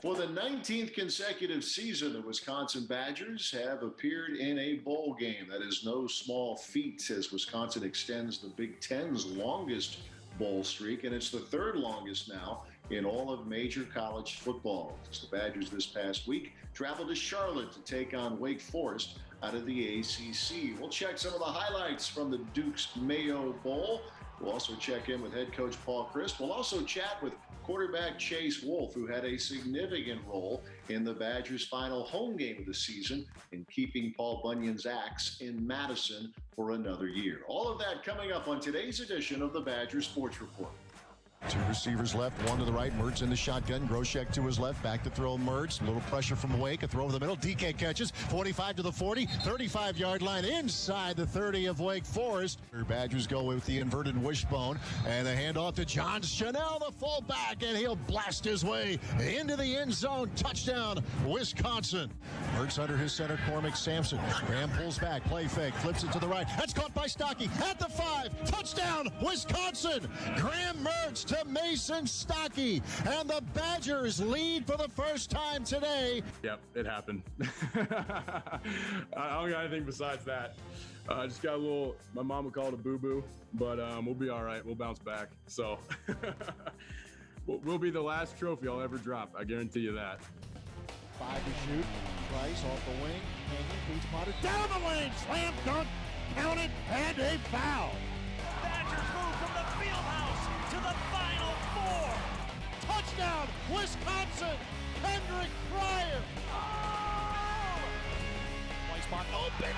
For the 19th consecutive season, the Wisconsin Badgers have appeared in a bowl game. That is no small feat as Wisconsin extends the Big Ten's longest bowl streak, and it's the third longest now in all of major college football. As the Badgers this past week traveled to Charlotte to take on Wake Forest out of the ACC. We'll check some of the highlights from the Dukes Mayo Bowl. We'll also check in with head coach Paul Chryst. We'll also chat with quarterback Chase Wolf, who had a significant role in the Badgers' final home game of the season in keeping Paul Bunyan's axe in Madison for another year. All of that coming up on today's edition of the Badgers Sports Report. Two receivers left, one to the right. Mertz in the shotgun. Groshek to his left. Back to throw Mertz. A little pressure from Wake. A throw over the middle. DK catches. 45 to the 40. 35-yard line inside the 30 of Wake Forest. Badgers go with the inverted wishbone. And the handoff to John Chanel, the fullback. And he'll blast his way into the end zone. Touchdown, Wisconsin. Mertz under his center, Cormac Sampson. Graham pulls back. Play fake. Flips it to the right. That's caught by Stocky at the 5. Touchdown, Wisconsin. Graham Mertz to Mason Stocky, and the Badgers lead for the first time today. Yep, it happened. I don't got anything besides that. I just got a little, my mom would call it a boo-boo, but we'll be all right. We'll bounce back. So we'll be the last trophy I'll ever drop. I guarantee you that. 5 to shoot. Price off the wing. Hanging, spotted. Down the lane. Slam dunk. Counted, and a foul. Badgers move from the field house to the Final Four. Touchdown, Wisconsin. Kendrick Pryor. Oh! Play spot open.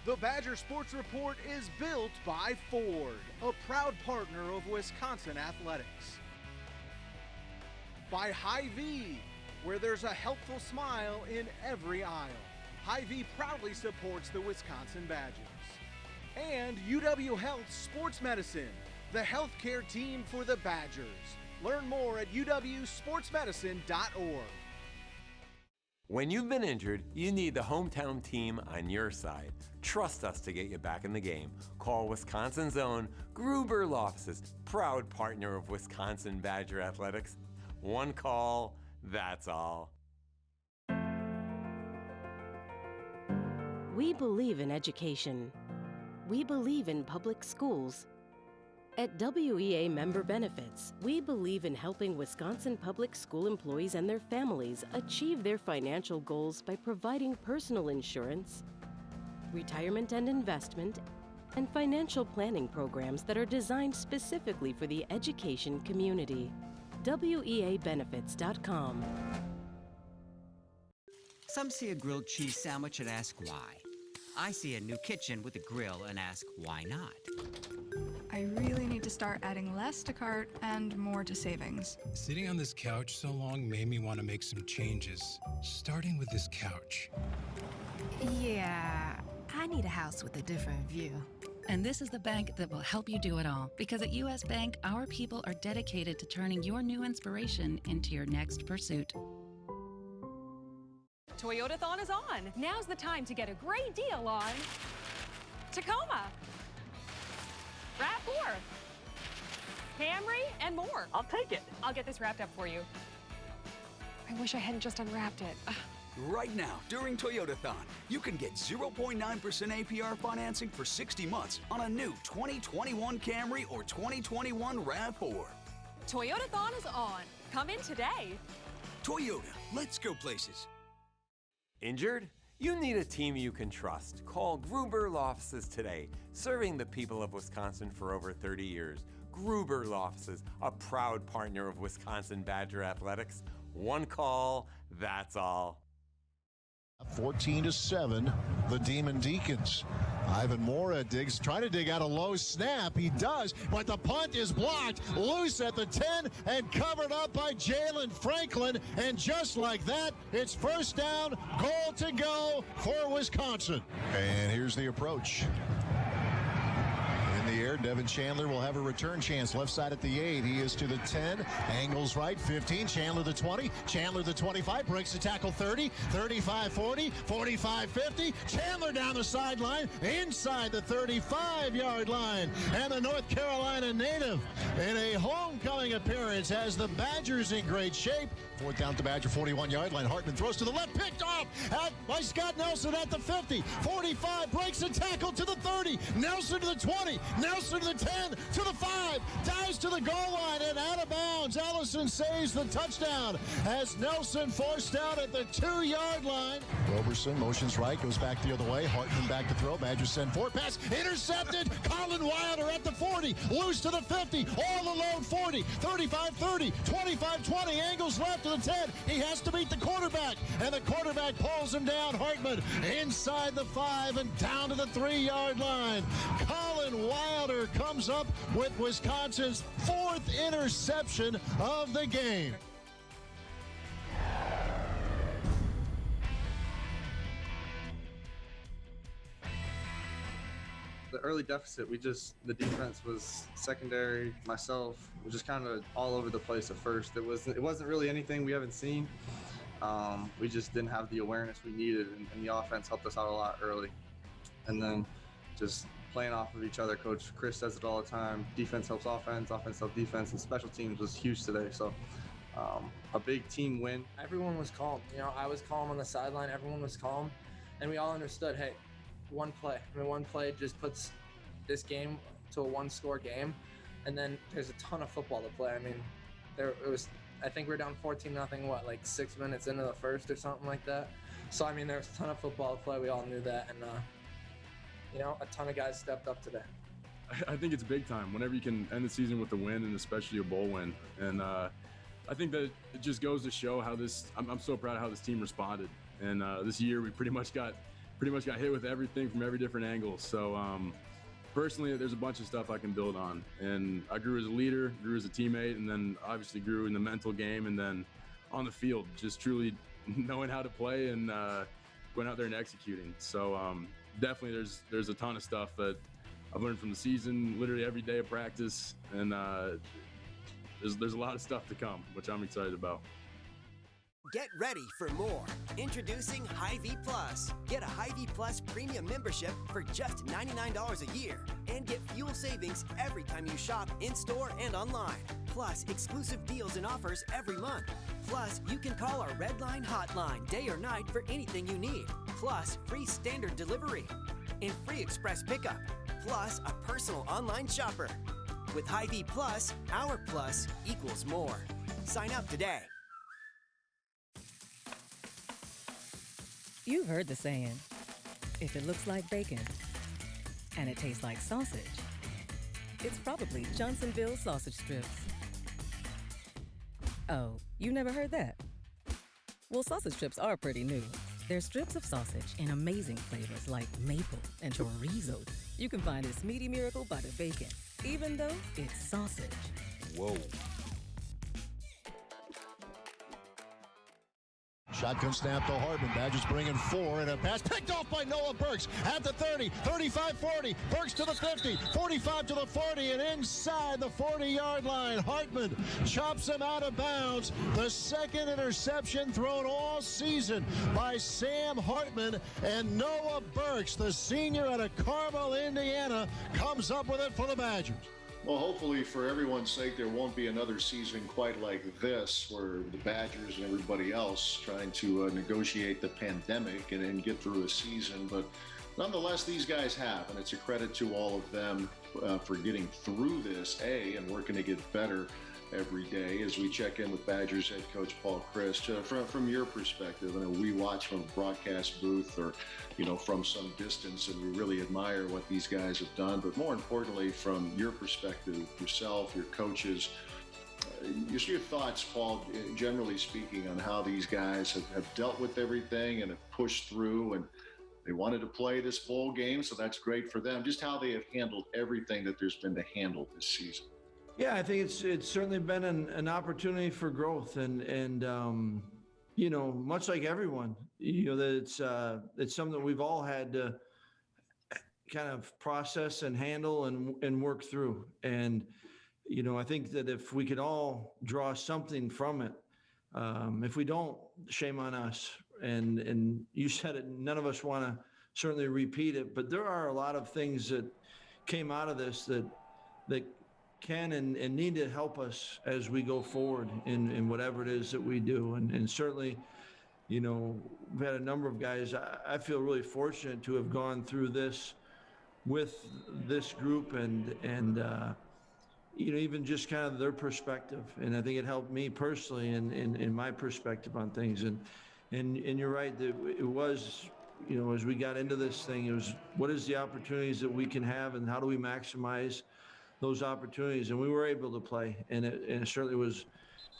The Badger Sports Report is built by Ford, a proud partner of Wisconsin athletics. By Hy-Vee, where there's a helpful smile in every aisle. Hy-Vee proudly supports the Wisconsin Badgers. And UW Health Sports Medicine, the healthcare team for the Badgers. Learn more at uwsportsmedicine.org. When you've been injured, you need the hometown team on your side. Trust us to get you back in the game. Call Wisconsin's own Gruber Law Offices, proud partner of Wisconsin Badger Athletics. One call, that's all. We believe in education. We believe in public schools. At WEA Member Benefits, we believe in helping Wisconsin public school employees and their families achieve their financial goals by providing personal insurance, retirement and investment, and financial planning programs that are designed specifically for the education community. WEAbenefits.com. Some see a grilled cheese sandwich and ask why. I see a new kitchen with a grill and ask why not. I really need to start adding less to cart and more to savings. Sitting on this couch so long made me want to make some changes, starting with this couch. Yeah, I need a house with a different view. And this is the bank that will help you do it all. Because at U.S. Bank, our people are dedicated to turning your new inspiration into your next pursuit. Toyotathon is on. Now's the time to get a great deal on Tacoma, RAV4, Camry, and more. I'll take it. I'll get this wrapped up for you. I wish I hadn't just unwrapped it. Right now, during Toyotathon, you can get 0.9% APR financing for 60 months on a new 2021 Camry or 2021 RAV4. Toyotathon is on. Come in today. Toyota, let's go places. Injured? You need a team you can trust. Call Gruber Law Offices today, serving the people of Wisconsin for over 30 years. Gruber Law Offices, a proud partner of Wisconsin Badger Athletics. One call, that's all. 14-7, the Demon Deacons. Ivan Mora trying to dig out a low snap. He does, but the punt is blocked, loose at the 10, and covered up by Jalen Franklin. And just like that, it's first down, goal to go for Wisconsin. And here's the approach. In the air. Devin Chandler will have a return chance. Left side at the 8. He is to the 10. Angles right, 15. Chandler the 20. Chandler the 25. Breaks the tackle 30. 35, 40. 45, 50. Chandler down the sideline. Inside the 35-yard line. And the North Carolina native in a homecoming appearance has the Badgers in great shape. Fourth down at the Badger 41-yard line. Hartman throws to the left, picked off by Scott Nelson at the 50. 45, breaks the tackle to the 30. Nelson to the 20. Nelson to the 10, to the 5. Dives to the goal line and out of bounds. Ellison saves the touchdown as Nelson forced out at the 2-yard line. Roberson motions right, goes back the other way. Hartman back to throw. Badgers send forward. Pass intercepted. Colin Wilder at the 40. Loose to the 50. All alone 40. 35-30. 25-20. Angles left to the 10. He has to beat the quarterback. And the quarterback pulls him down. Hartman inside the 5 and down to the 3-yard line. Colin Wilder comes up with Wisconsin's 4th interception of the game. The early deficit, the defense was secondary, myself, was just kind of all over the place at first. It wasn't really anything we haven't seen. We just didn't have the awareness we needed, and the offense helped us out a lot early. And then just playing off of each other. Coach Chryst says it all the time. Defense helps offense, offense helps defense, and special teams was huge today. So a big team win. Everyone was calm. I was calm on the sideline. Everyone was calm, and we all understood, hey, one play just puts this game to a one-score game, and then there's a ton of football to play. I think we're down 14-0, like 6 minutes into the first or something like that. So, there was a ton of football to play. We all knew that, and, a ton of guys stepped up today. I think it's big time whenever you can end the season with a win, and especially a bowl win. And I think that it just goes to show how I'm so proud of how this team responded. And this year we pretty much got hit with everything from every different angle. So personally, there's a bunch of stuff I can build on. And I grew as a leader, grew as a teammate, and then obviously grew in the mental game, and then on the field, just truly knowing how to play and going out there and executing. So definitely there's a ton of stuff that I've learned from the season, literally every day of practice. And there's a lot of stuff to come, which I'm excited about. Get ready for more. Introducing Hy-Vee Plus. Get a Hy-Vee Plus premium membership for just $99 a year and get fuel savings every time you shop in-store and online. Plus, exclusive deals and offers every month. Plus, you can call our Red Line hotline day or night for anything you need. Plus, free standard delivery and free express pickup. Plus, a personal online shopper. With Hy-Vee Plus, our plus equals more. Sign up today. You've heard the saying, if it looks like bacon and it tastes like sausage, it's probably Johnsonville sausage strips. Oh, you never heard that? Well, sausage strips are pretty new. They're strips of sausage in amazing flavors like maple and chorizo. You can find this meaty miracle by the bacon, even though it's sausage. Whoa. Shotgun snap to Hartman. Badgers bringing 4 and a pass picked off by Noah Burks at the 30, 35, 40. Burks to the 50, 45 to the 40, and inside the 40-yard line. Hartman chops him out of bounds. The second interception thrown all season by Sam Hartman, and Noah Burks, the senior out of Carmel, Indiana, comes up with it for the Badgers. Well, hopefully for everyone's sake, there won't be another season quite like this where the Badgers and everybody else trying to negotiate the pandemic and get through a season. But nonetheless, these guys have, and it's a credit to all of them for getting through this, and working to get better every day. As we check in with Badgers head coach Paul Chryst, from your perspective, I know we watch from a broadcast booth or from some distance, and we really admire what these guys have done. But more importantly, from your perspective, yourself, your coaches, just your thoughts, Paul, generally speaking, on how these guys have dealt with everything and have pushed through, and they wanted to play this bowl game, so that's great for them. Just how they have handled everything that there's been to handle this season. Yeah, I think it's certainly been an opportunity for growth, and much like everyone, that it's something that we've all had to kind of process and handle and work through. And, I think that if we could all draw something from it, if we don't, shame on us. And you said it, none of us want to certainly repeat it, but there are a lot of things that came out of this that can and need to help us as we go forward in whatever it is that we do. And certainly, we've had a number of guys. I feel really fortunate to have gone through this with this group and even just kind of their perspective. And I think it helped me personally in my perspective on things. And you're right, that it was, as we got into this thing, it was what is the opportunities that we can have and how do we maximize those opportunities? And we were able to play, and it certainly was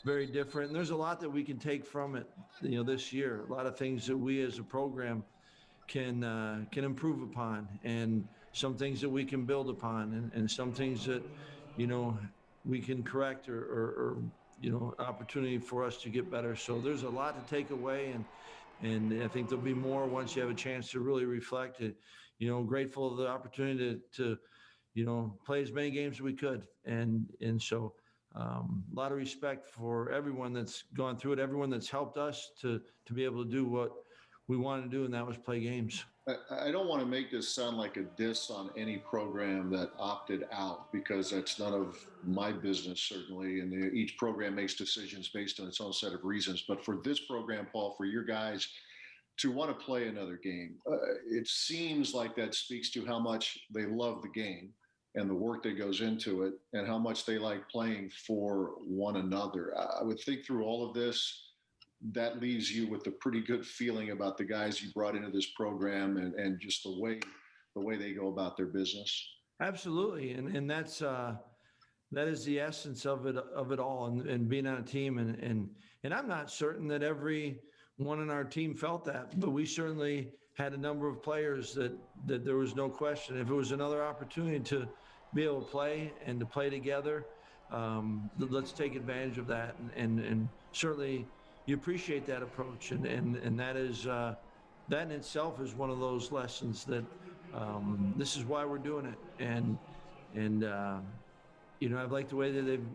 very different. And there's a lot that we can take from it, this year. A lot of things that we as a program can improve upon, and some things that we can build upon, and some things that, we can correct or opportunity for us to get better. So there's a lot to take away, and I think there'll be more once you have a chance to really reflect it. Grateful of the opportunity to play as many games as we could. And so a lot of respect for everyone that's gone through it, everyone that's helped us to be able to do what we wanted to do, and that was play games. I don't want to make this sound like a diss on any program that opted out, because that's none of my business, certainly. And each program makes decisions based on its own set of reasons. But for this program, Paul, for your guys to want to play another game, it seems like that speaks to how much they love the game and the work that goes into it, and how much they like playing for one another. I would think through all of this, that leaves you with a pretty good feeling about the guys you brought into this program and just the way they go about their business. Absolutely. And that's, that is the essence of it all, and being on a team. And I'm not certain that everyone on our team felt that, but we certainly had a number of players that there was no question. If it was another opportunity to be able to play and to play together, let's take advantage of that. And certainly you appreciate that approach. And that is, that in itself is one of those lessons that this is why we're doing it. And I like the way that they've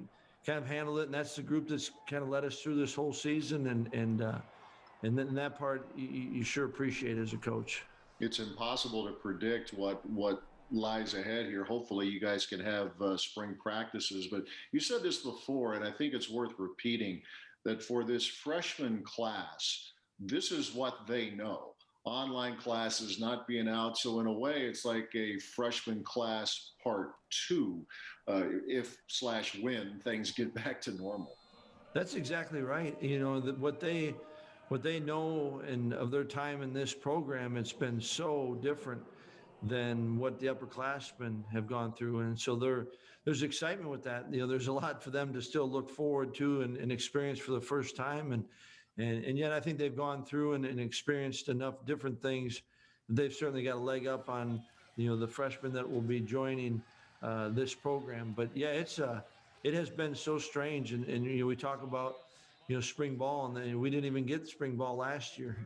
kind of handled it. And that's the group that's kind of led us through this whole season. And then that part you sure appreciate as a coach. It's impossible to predict what lies ahead here. Hopefully you guys can have spring practices, but you said this before, and I think it's worth repeating, that for this freshman class, this is what they know. Online classes not being out. So in a way, it's like a freshman class part 2, if/when things get back to normal. That's exactly right. What they know and of their time in this program, it's been so different than what the upperclassmen have gone through. And so there's excitement with that. There's a lot for them to still look forward to and experience for the first time. And yet I think they've gone through and experienced enough different things. They've certainly got a leg up on, the freshmen that will be joining this program. But yeah, it has been so strange. And we talk about, spring ball, and we didn't even get spring ball last year.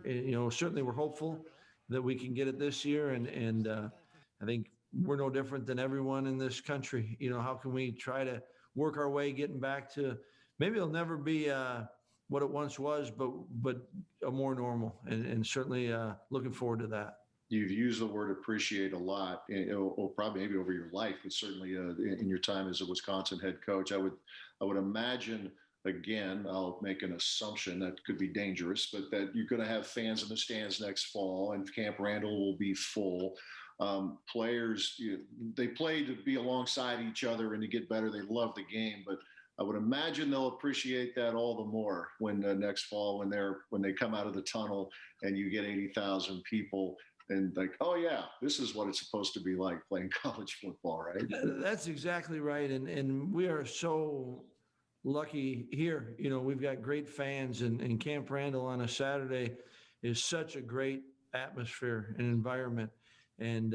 Certainly we're hopeful that we can get it this year. And I think we're no different than everyone in this country. How can we try to work our way getting back to, maybe it'll never be what it once was, but a more normal, and certainly looking forward to that. You've used the word appreciate a lot, or probably maybe over your life, but certainly in your time as a Wisconsin head coach. I would imagine, again, I'll make an assumption that could be dangerous, but that you're going to have fans in the stands next fall, and Camp Randall will be full. Players, they play to be alongside each other and to get better. They love the game, but I would imagine they'll appreciate that all the more when next fall, when they come out of the tunnel and you get 80,000 people and like, oh yeah, this is what it's supposed to be like playing college football, right? That's exactly right. And we are so lucky here. We've got great fans, and Camp Randall on a Saturday is such a great atmosphere and environment. And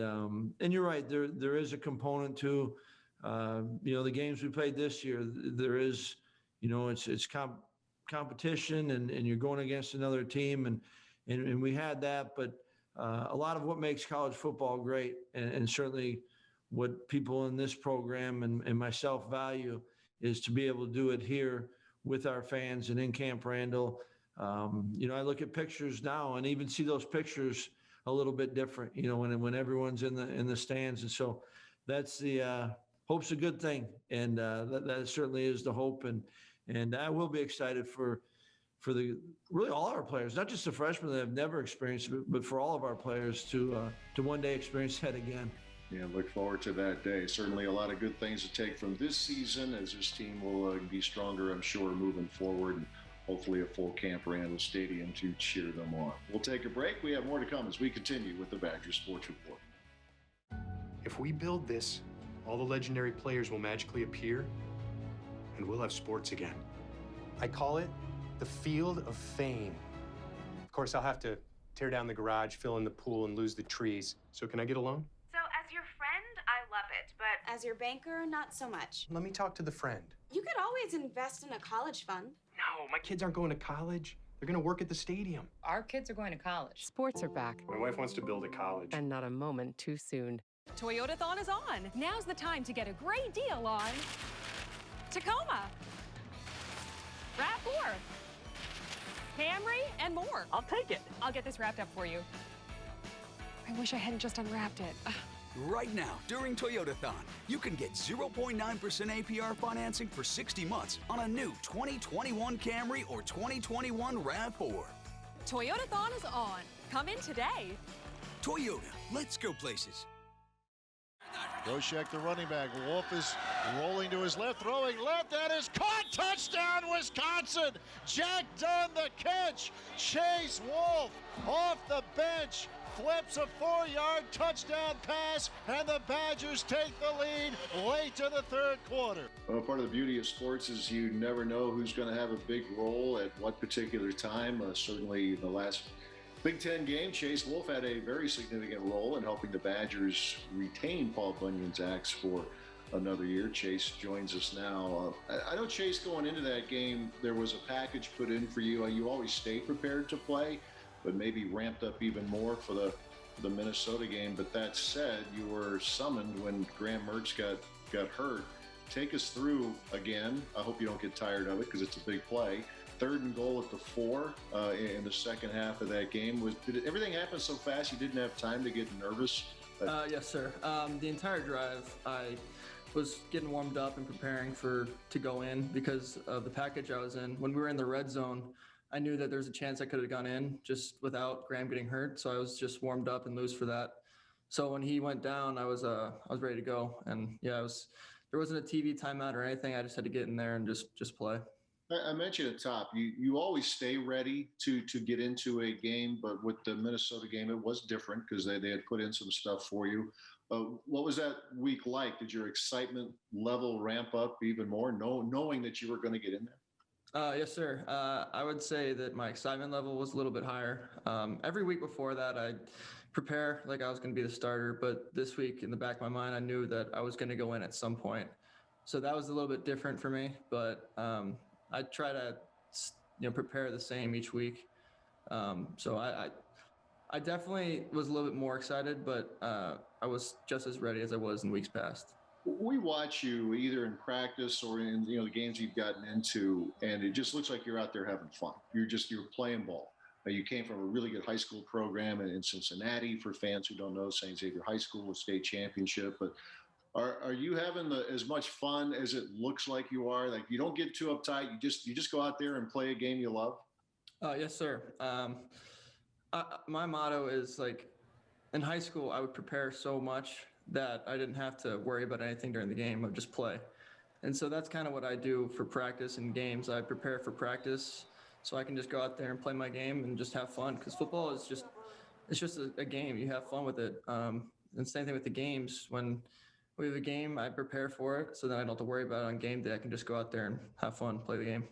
you're right, there is a component to, the games we played this year. There is, it's competition, and you're going against another team, and we had that, but a lot of what makes college football great, and certainly what people in this program and myself value is to be able to do it here with our fans and in Camp Randall. I look at pictures now and even see those pictures a little bit different, when everyone's in the stands. And so that's the hope's a good thing. And that certainly is the hope. And I will be excited for really all our players, not just the freshmen that have never experienced it, but for all of our players to one day experience that again. Yeah, look forward to that day. Certainly a lot of good things to take from this season, as this team will be stronger, I'm sure, moving forward. And hopefully a full Camp Randall Stadium to cheer them on. We'll take a break. We have more to come as we continue with the Badger Sports Report. If we build this, all the legendary players will magically appear, and we'll have sports again. I call it the Field of Fame. Of course, I'll have to tear down the garage, fill in the pool, and lose the trees. So can I get a loan? So as your friend, I love it, but as your banker, not so much. Let me talk to the friend. You could always invest in a college fund. No, my kids aren't going to college. They're going to work at the stadium. Our kids are going to college. Sports are back. My wife wants to build a college. And not a moment too soon. Toyotathon is on. Now's the time to get a great deal on Tacoma, RAV4, Camry, and more. I'll take it. I'll get this wrapped up for you. I wish I hadn't just unwrapped it. Right now, during Toyotathon, you can get 0.9% APR financing for 60 months on a new 2021 Camry or 2021 RAV4. Toyotathon is on. Come in today. Toyota, let's go places. Groshek, the running back. Wolf is rolling to his left, throwing left. That is caught. Touchdown, Wisconsin. Jack Dunn the catch. Chase Wolf off the bench. Flips a 4-yard touchdown pass, and the Badgers take the lead late in the third quarter. Well, part of the beauty of sports is you never know who's going to have a big role at what particular time. Certainly the last Big Ten game, Chase Wolf had a very significant role in helping the Badgers retain Paul Bunyan's axe for another year. Chase joins us now. I know, Chase, going into that game, there was a package put in for you. You always stay prepared to play, but maybe ramped up even more for the Minnesota game. But that said, you were summoned when Graham Mertz got hurt. Take us through again. I hope you don't get tired of it because it's a big play. 3rd and goal at the 4 in the second half of that game. Did everything happen so fast you didn't have time to get nervous? Yes, sir. The entire drive, I was getting warmed up and preparing to go in because of the package I was in. When we were in the red zone, I knew that there was a chance I could have gone in just without Graham getting hurt. So I was just warmed up and loose for that. So when he went down, I was ready to go. And yeah, there wasn't a TV timeout or anything. I just had to get in there and just play. I mentioned at the top, you always stay ready to get into a game, but with the Minnesota game, it was different because they had put in some stuff for you. What was that week like? Did your excitement level ramp up even more, knowing that you were going to get in there? Yes, sir. I would say that my excitement level was a little bit higher. Every week before that, I'd prepare like I was going to be the starter, but this week in the back of my mind, I knew that I was going to go in at some point. So that was a little bit different for me, but I try to, prepare the same each week. So I definitely was a little bit more excited, but I was just as ready as I was in weeks past. We watch you either in practice or in the games you've gotten into, and it just looks like you're out there having fun. You're playing ball. You came from a really good high school program in Cincinnati. For fans who don't know, St. Xavier High School, a state championship, but. Are you having as much fun as it looks like you are? Like, you don't get too uptight. You just go out there and play a game you love? Yes, sir. My motto is, like, in high school, I would prepare so much that I didn't have to worry about anything during the game. I would just play. And so that's kind of what I do for practice and games. I prepare for practice so I can just go out there and play my game and just have fun, because football is just a game. You have fun with it. And same thing with the games. When we have a game, I prepare for it, so then I don't have to worry about it on game day. I can just go out there and have fun, play the game.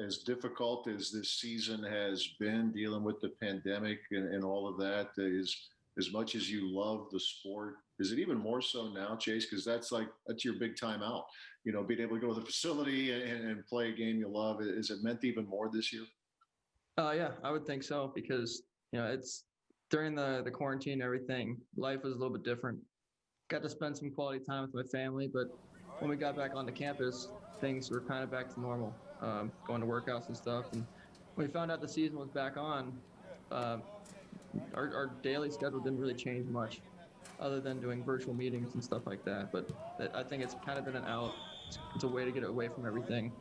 As difficult as this season has been, dealing with the pandemic and all of that, is as much as you love the sport, is it even more so now, Chase? Because that's your big time out. Being able to go to the facility and play a game you love. Is it meant even more this year? Yeah, I would think so, because it's during the quarantine and everything, life was a little bit different. Got to spend some quality time with my family, but when we got back onto campus, things were kind of back to normal, going to workouts and stuff. And when we found out the season was back on, our daily schedule didn't really change much other than doing virtual meetings and stuff like that. But I think it's kind of been an out. It's a way to get away from everything,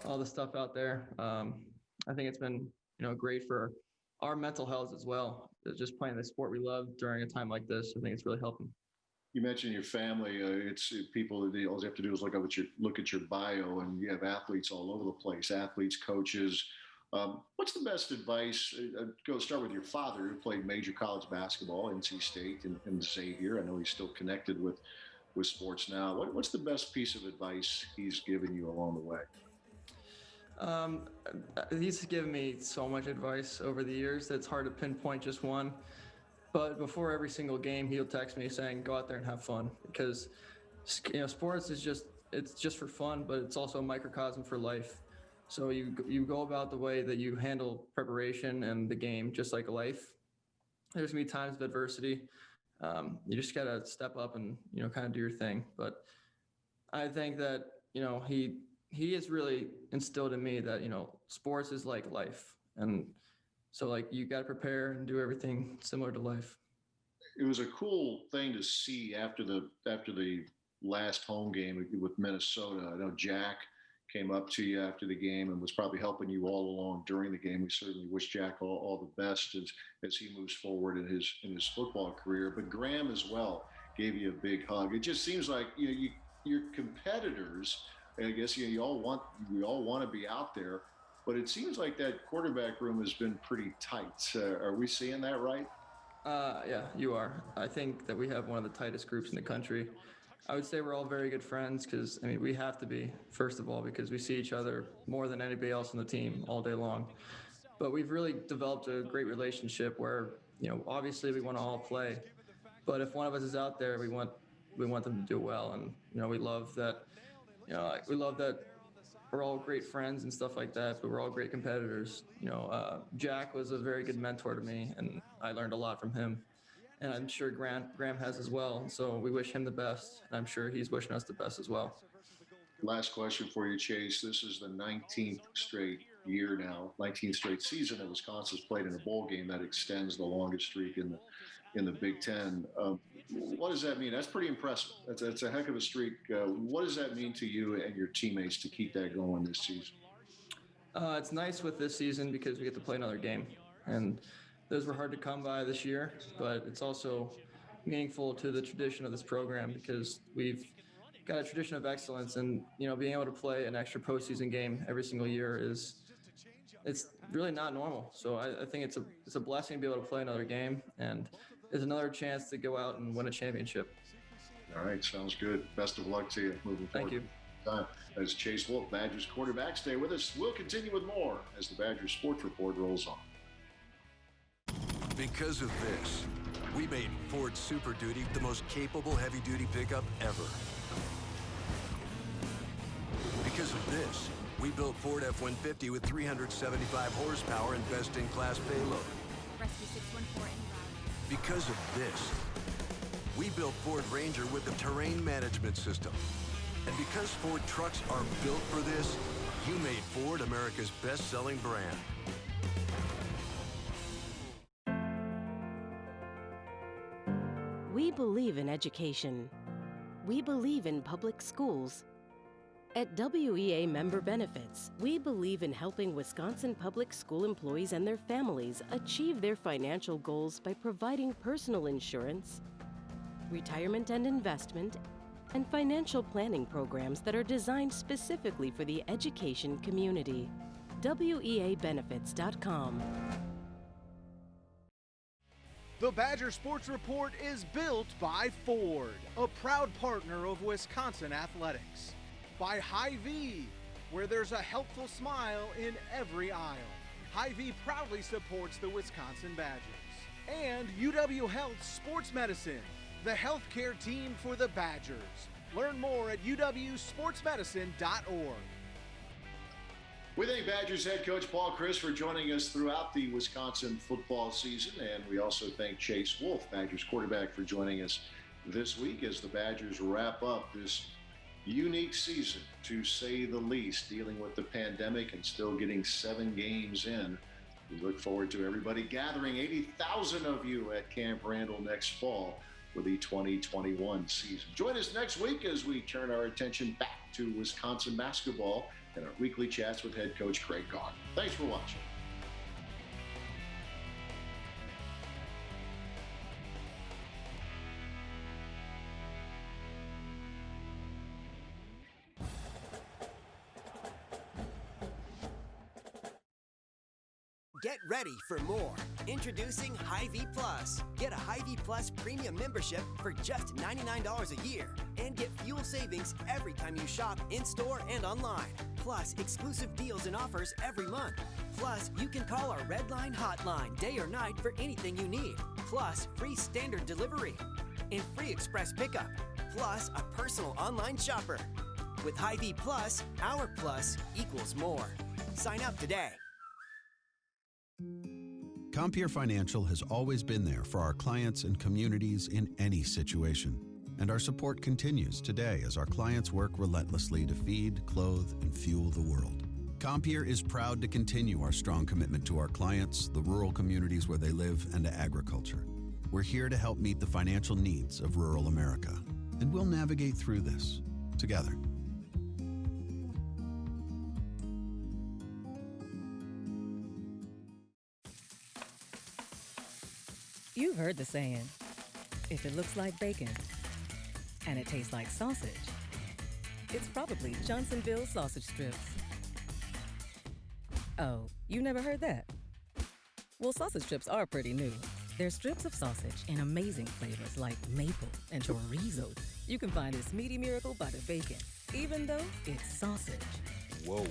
all the stuff out there. I think it's been, great for our mental health as well. Just playing the sport we love during a time like this, I think it's really helping. You mentioned your family. It's people. All you have to do is look at your bio, and you have athletes all over the place. Athletes, coaches. What's the best advice? Start with your father, who played major college basketball, NC State and Xavier. I know he's still connected with sports now. What's the best piece of advice he's given you along the way? He's given me so much advice over the years that it's hard to pinpoint just one. But before every single game, he'll text me saying, "Go out there and have fun," because sports is just for fun, but it's also a microcosm for life. So you go about the way that you handle preparation and the game, just like life. There's gonna be times of adversity. You just gotta step up and kind of do your thing. But I think that he has really instilled in me that sports is like life, and so you got to prepare and do everything similar to life. It was a cool thing to see after the last home game with Minnesota. I know Jack came up to you after the game and was probably helping you all along during the game. We certainly wish Jack all the best as he moves forward in his football career. But Graham as well gave you a big hug. It just seems like your competitors. I guess we all want to be out there, but it seems like that quarterback room has been pretty tight. Are we seeing that right? Yeah, you are. I think that we have one of the tightest groups in the country. I would say we're all very good friends because, we have to be, first of all, because we see each other more than anybody else on the team all day long. But we've really developed a great relationship where, obviously we want to all play. But if one of us is out there, we want them to do well. And, we love that, we're all great friends and stuff like that, but we're all great competitors. Jack was a very good mentor to me, and I learned a lot from him. And I'm sure Graham has as well. So we wish him the best, and I'm sure he's wishing us the best as well. Last question for you, Chase. This is the 19th straight year now, 19th straight season that Wisconsin's played in a bowl game that extends the longest streak in the Big Ten. What does that mean? That's pretty impressive. That's a heck of a streak. What does that mean to you and your teammates to keep that going this season? It's nice with this season because we get to play another game, and those were hard to come by this year, but it's also meaningful to the tradition of this program because we've got a tradition of excellence, and being able to play an extra postseason game every single year it's really not normal. So I think it's a blessing to be able to play another game, and it's another chance to go out and win a championship. All right, sounds good. Best of luck to you moving forward. Thank you. As Chase Wolf, Badgers quarterback. Stay with us. We'll continue with more as the Badgers Sports Report rolls on. Because of this, we made Ford Super Duty the most capable heavy-duty pickup ever. Because of this, we built Ford F-150 with 375 horsepower and best-in-class payload. Rescue 614 en route. Because of this, we built Ford Ranger with the terrain management system. And because Ford trucks are built for this, you made Ford America's best-selling brand. We believe in education. We believe in public schools. At WEA Member Benefits, we believe in helping Wisconsin public school employees and their families achieve their financial goals by providing personal insurance, retirement and investment, and financial planning programs that are designed specifically for the education community. WEAbenefits.com. The Badger Sports Report is built by Ford, a proud partner of Wisconsin athletics. By Hy-Vee, where there's a helpful smile in every aisle. Hy-Vee proudly supports the Wisconsin Badgers. And UW Health Sports Medicine, the healthcare team for the Badgers. Learn more at uwsportsmedicine.org. We thank Badgers head coach Paul Chryst for joining us throughout the Wisconsin football season, and we also thank Chase Wolf, Badgers quarterback, for joining us this week as the Badgers wrap up this unique season, to say the least, dealing with the pandemic and still getting 7 games in. We look forward to everybody gathering, 80,000 of you at Camp Randall next fall for the 2021 season. Join us next week as we turn our attention back to Wisconsin basketball and our weekly chats with head coach Craig Gardner. Thanks for watching. Get ready for more. Introducing Hy-Vee Plus. Get a Hy-Vee Plus premium membership for just $99 a year and get fuel savings every time you shop in-store and online. Plus, exclusive deals and offers every month. Plus, you can call our Redline hotline day or night for anything you need. Plus, free standard delivery and free express pickup. Plus, a personal online shopper. With Hy-Vee Plus, our plus equals more. Sign up today. Compeer Financial has always been there for our clients and communities in any situation. And our support continues today as our clients work relentlessly to feed, clothe, and fuel the world. Compeer is proud to continue our strong commitment to our clients, the rural communities where they live, and to agriculture. We're here to help meet the financial needs of rural America. And we'll navigate through this together. You've heard the saying, if it looks like bacon and it tastes like sausage, it's probably Johnsonville sausage strips. Oh, you never heard that? Well, sausage strips are pretty new. They're strips of sausage in amazing flavors like maple and chorizo. You can find this meaty miracle by the bacon, even though it's sausage. Whoa.